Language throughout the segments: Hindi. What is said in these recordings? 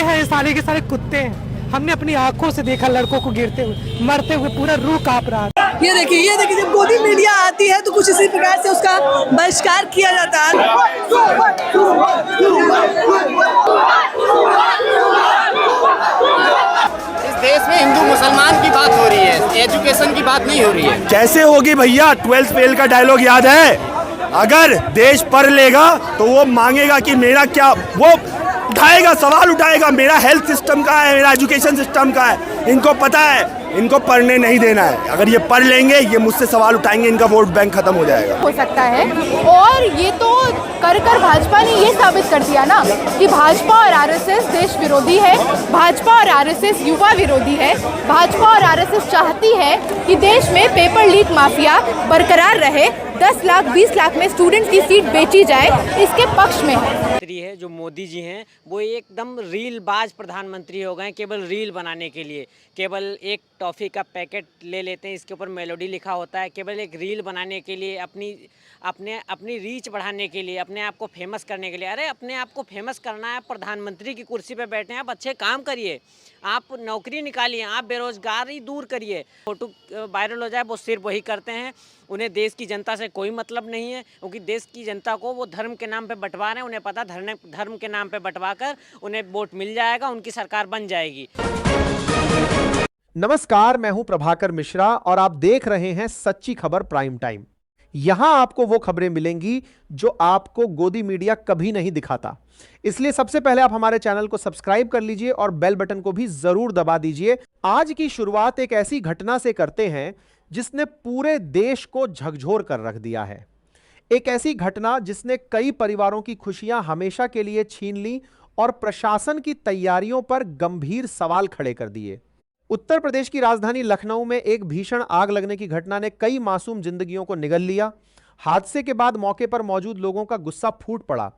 हैं, साले के सारे कुत्ते हैं। हमने अपनी आंखों से देखा लड़कों को गिरते हुए, मरते हुए, पूरा रूह कांप रहा था। ये देखिए जब गोदी मीडिया आती है तो कुछ इसी प्रकार से उसका बहिष्कार किया जाता है। इस देश में हिंदू मुसलमान की बात हो रही है, एजुकेशन की बात नहीं हो रही है। कैसे होगी भैया? 12th फेल का डायलॉग याद है? अगर देश पढ़ लेगा तो वो मांगेगा कि मेरा क्या, वो उठाएगा, सवाल उठाएगा, मेरा हेल्थ सिस्टम का है, मेरा एजुकेशन सिस्टम का है। इनको पता है इनको पढ़ने नहीं देना है। अगर ये पढ़ लेंगे, ये मुझसे सवाल उठाएंगे, इनका वोट बैंक खत्म हो जाएगा। हो सकता है। और ये तो कर भाजपा ने ये साबित कर दिया ना कि भाजपा और आरएसएस देश विरोधी है, भाजपा और आरएसएस युवा विरोधी है। भाजपा और आरएसएस चाहती है कि देश में पेपर लीक माफिया बरकरार रहे, 10 लाख 20 लाख में स्टूडेंट की सीट बेची जाए, इसके पक्ष में है। जो मोदी जी हैं वो एकदम रील बाज प्रधानमंत्री हो गए, केवल रील बनाने के लिए। केवल एक टॉफ़ी का पैकेट ले लेते हैं, इसके ऊपर मेलोडी लिखा होता है, केवल एक रील बनाने के लिए, अपनी रीच बढ़ाने के लिए, अपने आप को फेमस करने के लिए। अरे अपने आप को फेमस करना है, प्रधानमंत्री की कुर्सी पे बैठे हैं, आप अच्छे काम करिए, आप नौकरी निकालिए, आप बेरोजगारी दूर करिए। फोटो वायरल हो जाए वो सिर्फ वही करते हैं। उन्हें देश की जनता से कोई मतलब नहीं है, क्योंकि देश की जनता को वो धर्म के नाम पे बंटवा रहे हैं। उन्हें पता धर्म के नाम पे बंटवा कर उन्हें वोट मिल जाएगा, उनकी सरकार बन जाएगी। नमस्कार, मैं हूं प्रभाकर मिश्रा और आप देख रहे हैं सच्ची खबर प्राइम टाइम। यहां आपको वो खबरें मिलेंगी जो आपको गोदी मीडिया कभी नहीं दिखाता। इसलिए सबसे पहले आप हमारे चैनल को सब्सक्राइब कर लीजिए और बेल बटन को भी जरूर दबा दीजिए। आज की शुरुआत एक ऐसी घटना से करते हैं जिसने पूरे देश को झकझोर कर रख दिया है। एक ऐसी घटना जिसने कई परिवारों की खुशियां हमेशा के लिए छीन ली और प्रशासन की तैयारियों पर गंभीर सवाल खड़े कर दिए। उत्तर प्रदेश की राजधानी लखनऊ में एक भीषण आग लगने की घटना ने कई मासूम जिंदगियों को निगल लिया। हादसे के बाद मौके पर मौजूद लोगों का गुस्सा फूट पड़ा।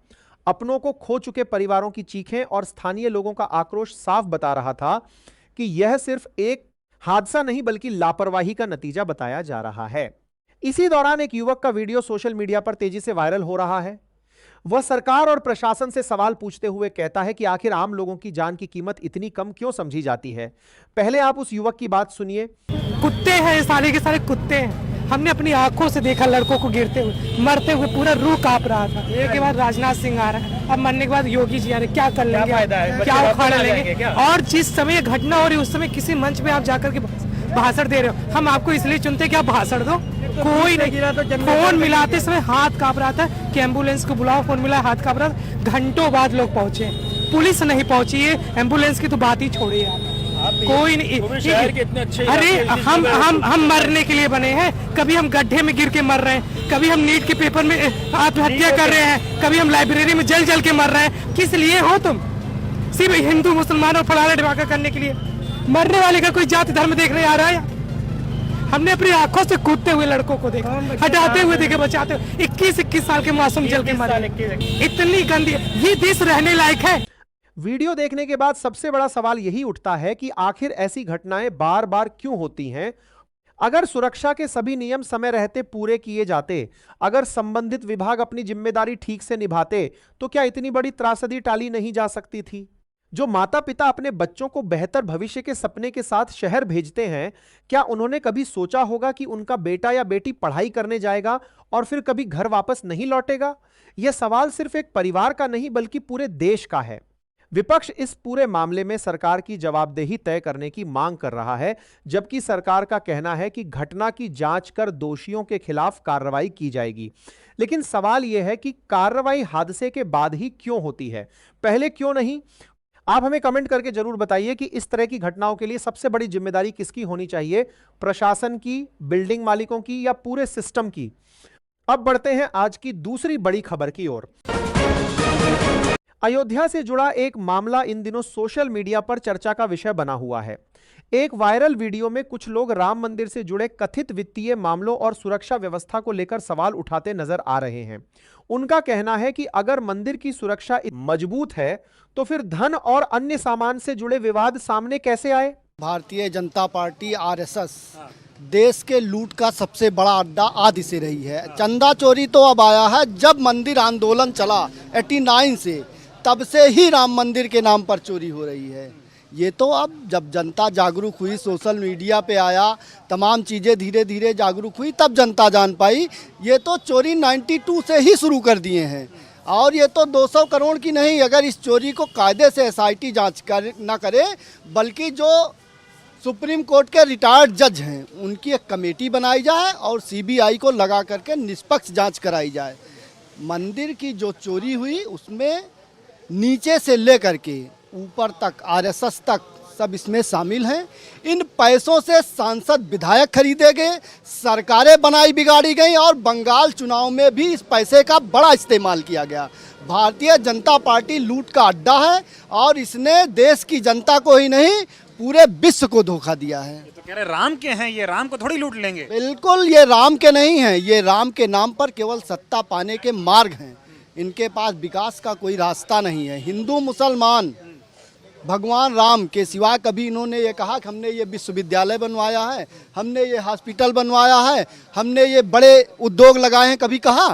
अपनों को खो चुके परिवारों की चीखें और स्थानीय लोगों का आक्रोश साफ बता रहा था कि यह सिर्फ एक हादसा नहीं बल्कि लापरवाही का नतीजा बताया जा रहा है। इसी दौरान एक युवक का वीडियो सोशल मीडिया पर तेजी से वायरल हो रहा है। वह सरकार और प्रशासन से सवाल पूछते हुए कहता है कि आखिर आम लोगों की जान की कीमत इतनी कम क्यों समझी जाती है। पहले आप उस युवक की बात सुनिए। कुत्ते हैं, साले के सारे कुत्ते हैं। हमने अपनी आंखों से देखा लड़कों को गिरते हुए, मरते हुए, पूरा रूह कांप रहा था। एक के बाद राजनाथ सिंह आ रहा है, अब मरने के बाद योगी जी आ रहे, क्या कर लेंगे, क्या उखाड़ लेंगे। और जिस समय घटना हो रही है उस समय किसी मंच पे आप जाकर के भाषण दे रहे हो। हम आपको इसलिए चुनते कि आप भाषण दो, कोई नहीं। फोन मिलाते समय हाथ कांप रहा था कि एम्बुलेंस को बुलाओ, फोन मिला, हाथ कांप रहा था। घंटों बाद लोग पहुंचे, पुलिस नहीं पहुंची है, एम्बुलेंस की तो बात ही छोड़िए आप। कोई नहीं। शहर के इतने अच्छे अरे हम मरने के लिए बने हैं। कभी हम गड्ढे में गिर के मर रहे हैं, कभी हम नीट के पेपर में आत्महत्या कर रहे हैं, कभी हम लाइब्रेरी में जल के मर रहे हैं। किस लिए हो तुम? सिर्फ हिंदू मुसलमान और फलाना ढिमाका करने के लिए? मरने वाले का कोई जाति धर्म देखने आ रहा है? हमने अपनी आंखों से कूदते हुए लड़कों को देखा, हटाते हुए देखे, बचाते हुए। 21 साल के मासूम जल के मरे। इतनी गंदी, ये देश रहने लायक है? वीडियो देखने के बाद सबसे बड़ा सवाल यही उठता है कि आखिर ऐसी घटनाएं बार बार क्यों होती हैं। अगर सुरक्षा के सभी नियम समय रहते पूरे किए जाते, अगर संबंधित विभाग अपनी जिम्मेदारी ठीक से निभाते, तो क्या इतनी बड़ी त्रासदी टाली नहीं जा सकती थी? जो माता पिता अपने बच्चों को बेहतर भविष्य के सपने के साथ शहर भेजते हैं, क्या उन्होंने कभी सोचा होगा कि उनका बेटा या बेटी पढ़ाई करने जाएगा और फिर कभी घर वापस नहीं लौटेगा? यह सवाल सिर्फ एक परिवार का नहीं बल्कि पूरे देश का है। विपक्ष इस पूरे मामले में सरकार की जवाबदेही तय करने की मांग कर रहा है, जबकि सरकार का कहना है कि घटना की जांच कर दोषियों के खिलाफ कार्रवाई की जाएगी। लेकिन सवाल यह है कि कार्रवाई हादसे के बाद ही क्यों होती है, पहले क्यों नहीं? आप हमें कमेंट करके जरूर बताइए कि इस तरह की घटनाओं के लिए सबसे बड़ी जिम्मेदारी किसकी होनी चाहिए, प्रशासन की, बिल्डिंग मालिकों की या पूरे सिस्टम की। अब बढ़ते हैं आज की दूसरी बड़ी खबर की ओर। अयोध्या से जुड़ा एक मामला इन दिनों सोशल मीडिया पर चर्चा का विषय बना हुआ है। एक वायरल वीडियो में कुछ लोग राम मंदिर से जुड़े कथित वित्तीय मामलों और सुरक्षा व्यवस्था को लेकर सवाल उठाते नजर आ रहे हैं। उनका कहना है कि अगर मंदिर की सुरक्षा मजबूत है तो फिर धन और अन्य सामान से जुड़े विवाद सामने कैसे आए? भारतीय जनता पार्टी आरएसएस देश के लूट का सबसे बड़ा अड्डा आदि से रही है। चंदा चोरी तो अब आया है, जब मंदिर आंदोलन चला 89 से, तब से ही राम मंदिर के नाम पर चोरी हो रही है। ये तो अब जब जनता जागरूक हुई, सोशल मीडिया पे आया, तमाम चीज़ें धीरे धीरे जागरूक हुई, तब जनता जान पाई। ये तो चोरी 92 से ही शुरू कर दिए हैं, और ये तो 200 करोड़ की नहीं। अगर इस चोरी को कायदे से SIT जांच ना करे, बल्कि जो सुप्रीम कोर्ट के रिटायर्ड जज हैं उनकी एक कमेटी बनाई जाए और CBI को लगा करके निष्पक्ष जांच कराई जाए। मंदिर की जो चोरी हुई उसमें नीचे से लेकर के ऊपर तक RSS तक सब इसमें शामिल हैं। इन पैसों से सांसद विधायक खरीदे गए, सरकारें बनाई बिगाड़ी गई, और बंगाल चुनाव में भी इस पैसे का बड़ा इस्तेमाल किया गया। भारतीय जनता पार्टी लूट का अड्डा है, और इसने देश की जनता को ही नहीं पूरे विश्व को धोखा दिया है। तो कह रहे राम के हैं, ये राम को थोड़ी लूट लेंगे। बिल्कुल, ये राम के नहीं हैं, ये राम के नाम पर केवल सत्ता पाने के मार्ग हैं। इनके पास विकास का कोई रास्ता नहीं है। हिंदू मुसलमान भगवान राम के सिवा कभी इन्होंने ये कहा कि हमने ये विश्वविद्यालय बनवाया है, हमने ये हॉस्पिटल बनवाया है, हमने ये बड़े उद्योग लगाए हैं, कभी कहा?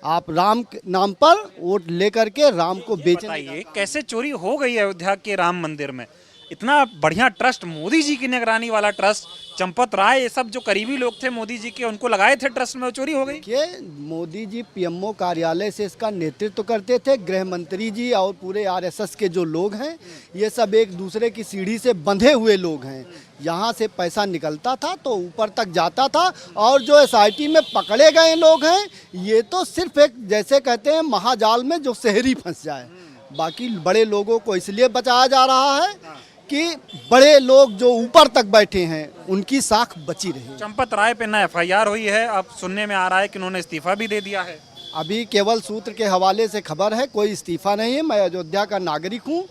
आप राम के नाम पर वोट लेकर के राम को बेचने। बताइए कैसे चोरी हो गई है अयोध्या के राम मंदिर में? इतना बढ़िया ट्रस्ट, मोदी जी की निगरानी वाला ट्रस्ट, चंपत राय, ये सब जो करीबी लोग थे मोदी जी के, उनको लगाए थे ट्रस्ट में, चोरी हो गई। कि मोदी जी PMO कार्यालय से इसका नेतृत्व करते थे। गृह मंत्री जी और पूरे RSS के जो लोग हैं, ये सब एक दूसरे की सीढ़ी से बंधे हुए लोग हैं। यहाँ से पैसा निकलता था तो ऊपर तक जाता था, और जो SIT में पकड़े गए लोग हैं, ये तो सिर्फ एक, जैसे कहते हैं, महाजाल में जो शहरी फंस जाए। बाकी बड़े लोगों को इसलिए बचाया जा रहा है कि बड़े लोग जो ऊपर तक बैठे हैं उनकी साख बची रहे। चंपत राय पे ना FIR हुई है, अब सुनने में आ रहा है कि उन्होंने इस्तीफा भी दे दिया है। अभी केवल सूत्र के हवाले से खबर है, कोई इस्तीफा नहीं है। मैं अयोध्या का नागरिक हूँ,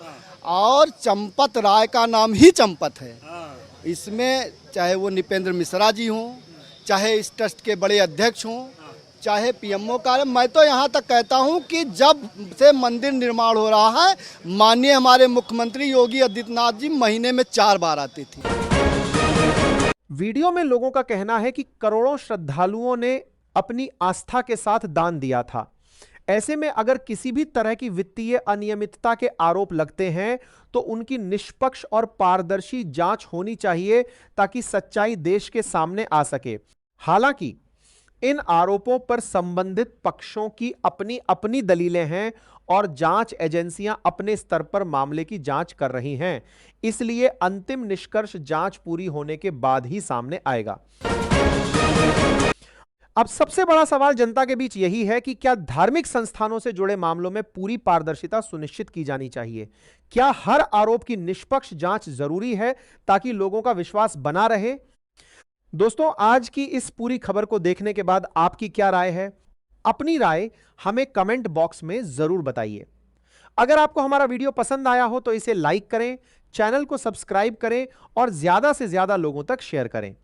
और चंपत राय का नाम ही चंपत है। इसमें चाहे वो नृपेंद्र मिश्रा जी हों, चाहे इस ट्रस्ट के बड़े अध्यक्ष हों, चाहे PMO का, मैं तो यहाँ तक कहता हूँ कि जब से मंदिर निर्माण हो रहा है, माननीय हमारे मुख्यमंत्री योगी आदित्यनाथ जी महीने में 4 बार आते थे। वीडियो में लोगों का कहना है कि करोड़ों श्रद्धालुओं ने अपनी आस्था के साथ दान दिया था। ऐसे में अगर किसी भी तरह की वित्तीय अनियमितता के आरोप लगते हैं तो उनकी निष्पक्ष और पारदर्शी जांच होनी चाहिए, ताकि सच्चाई देश के सामने आ सके। हालांकि इन आरोपों पर संबंधित पक्षों की अपनी अपनी दलीलें हैं, और जांच एजेंसियां अपने स्तर पर मामले की जांच कर रही हैं। इसलिए अंतिम निष्कर्ष जांच पूरी होने के बाद ही सामने आएगा। अब सबसे बड़ा सवाल जनता के बीच यही है कि क्या धार्मिक संस्थानों से जुड़े मामलों में पूरी पारदर्शिता सुनिश्चित की जानी चाहिए? क्या हर आरोप की निष्पक्ष जांच जरूरी है ताकि लोगों का विश्वास बना रहे? दोस्तों, आज की इस पूरी खबर को देखने के बाद आपकी क्या राय है? अपनी राय हमें कमेंट बॉक्स में जरूर बताइए। अगर आपको हमारा वीडियो पसंद आया हो तो इसे लाइक करें, चैनल को सब्सक्राइब करें और ज्यादा से ज्यादा लोगों तक शेयर करें।